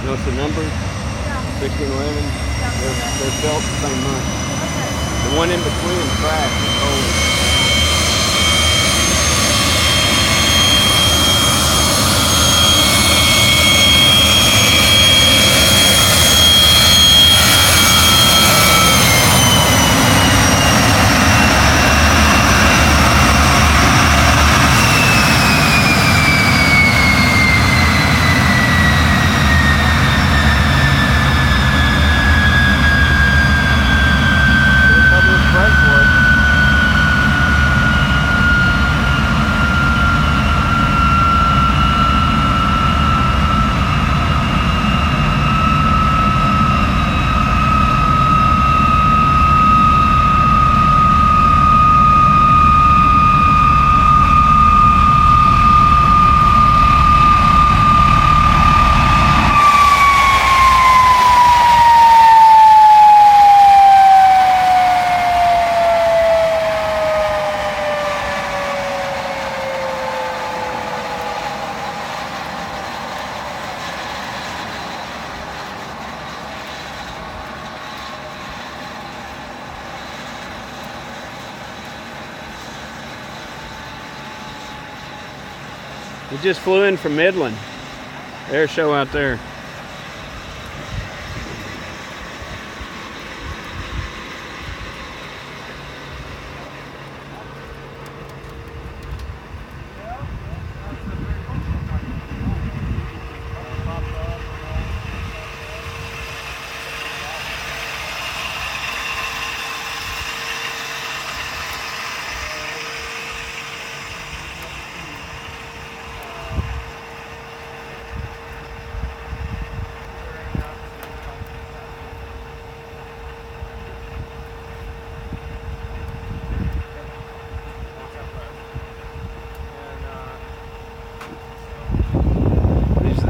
Notice the numbers? Yeah. 1611. They're built the same month. Okay. The one in between crashed. It's old. We just flew in from Midland. Air show out there.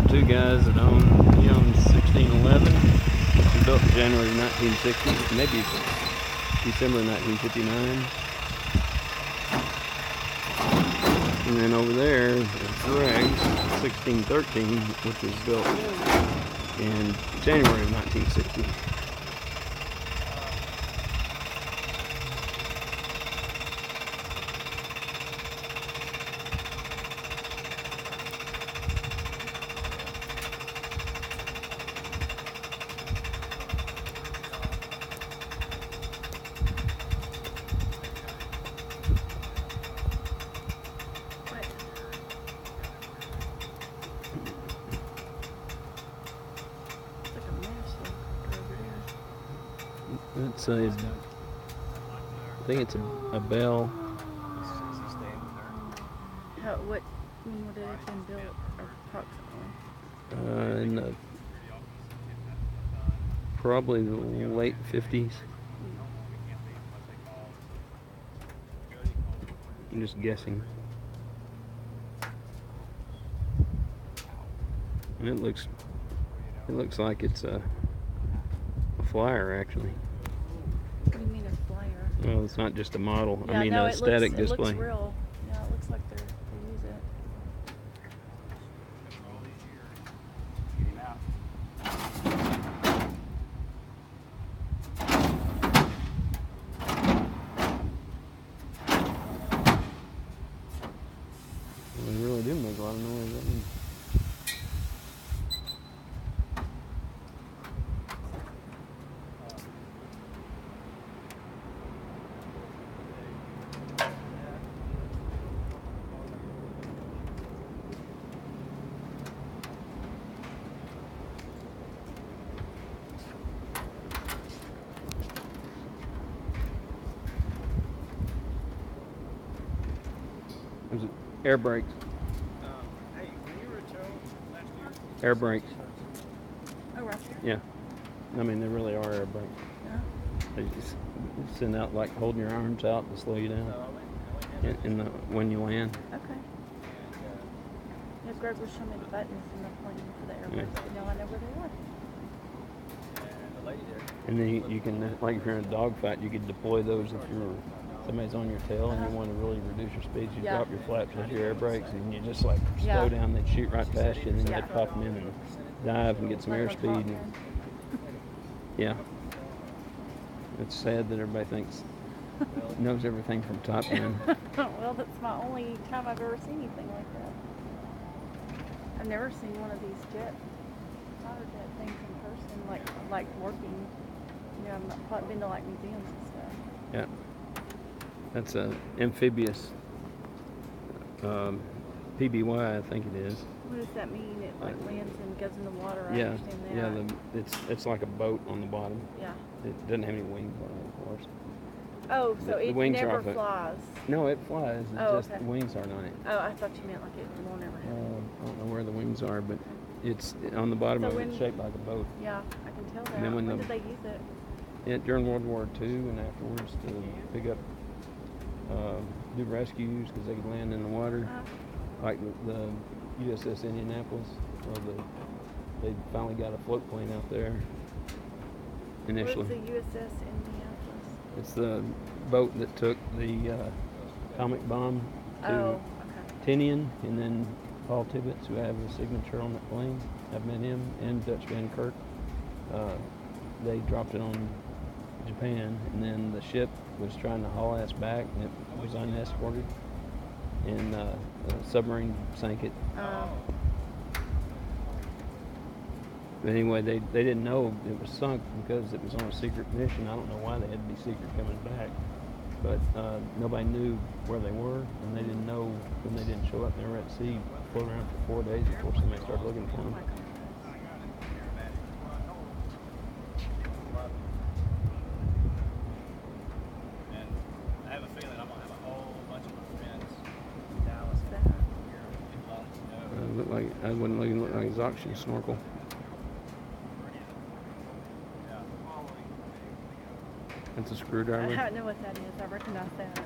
Two guys that own 1611. It was built in January 1960, maybe December 1959. And then over there is Greg's 1613, which was built in January of 1960. It's a, I think it's a Bell. When would it have been built approximately? In the, probably the late 50s. I'm just guessing. And it looks like it's a flyer actually. What do you mean a flyer? Well, it's not just a model. Yeah, I mean, no, a static display. It looks real. Yeah, it looks like they use it. Well, they really do make a lot of noise. I mean, there's air brakes. Hey, when you were at Joe last year? Air brakes. Oh, right here? Yeah. I mean, they really are air brakes. Yeah. They just send out like holding your arms out to slow you down when you land. Okay. Yeah, Greg was showing me the buttons and the pointing for the air brakes, but now I know where they are. And the lady there. And then you can, like if you're in a dogfight, you could deploy those if somebody's on your tail and you want to really reduce your speed. You drop your flaps with your air brakes and you just like slow down, they'd shoot right past you and then they'd pop them in and dive and get some Like on Top airspeed. Gun. Yeah. It's sad that everybody knows everything from Top Gun. Well, that's my only time I've ever seen anything like that. I've never seen one of these fighter jet things in person, like working. You know, I've not been to like museums and stuff. Yeah. That's a amphibious PBY, I think it is. What does that mean? It like lands and goes in the water. I Yeah, understand that. yeah. It's like a boat on the bottom. Yeah. It doesn't have any wings on it, of course. Oh, so The it wings are never off it. flies. No, it flies. It's Oh, just okay. the wings aren't on it. Oh, I thought you meant like it won't ever happen. I don't know where the wings are, but it's on the bottom So of it. when- It's shaped like a boat. Yeah, I can tell that. And then when When the- did they use it? During World War II and afterwards to pick up, do rescues because they could land in the water. Like the USS Indianapolis, they finally got a float plane out there initially. What's the USS Indianapolis? It's the boat that took the atomic bomb to Oh, okay. Tinian, and then Paul Tibbets, who have a signature on that plane. I've met him, and Dutch Van Kirk. They dropped it on Japan, and then the ship was trying to haul ass back, and it was unescorted, and a submarine sank it. But anyway, they didn't know it was sunk because it was on a secret mission. I don't know why they had to be secret coming back, but nobody knew where they were, and they didn't know when they didn't show up. They were at sea, floating around for 4 days before somebody started looking for them. And I have a feeling I'm gonna have a whole bunch of my friends in Dallas here in Midland. I wouldn't even look like his oxygen snorkel. That's a screwdriver. I don't know what that is. I recognize that.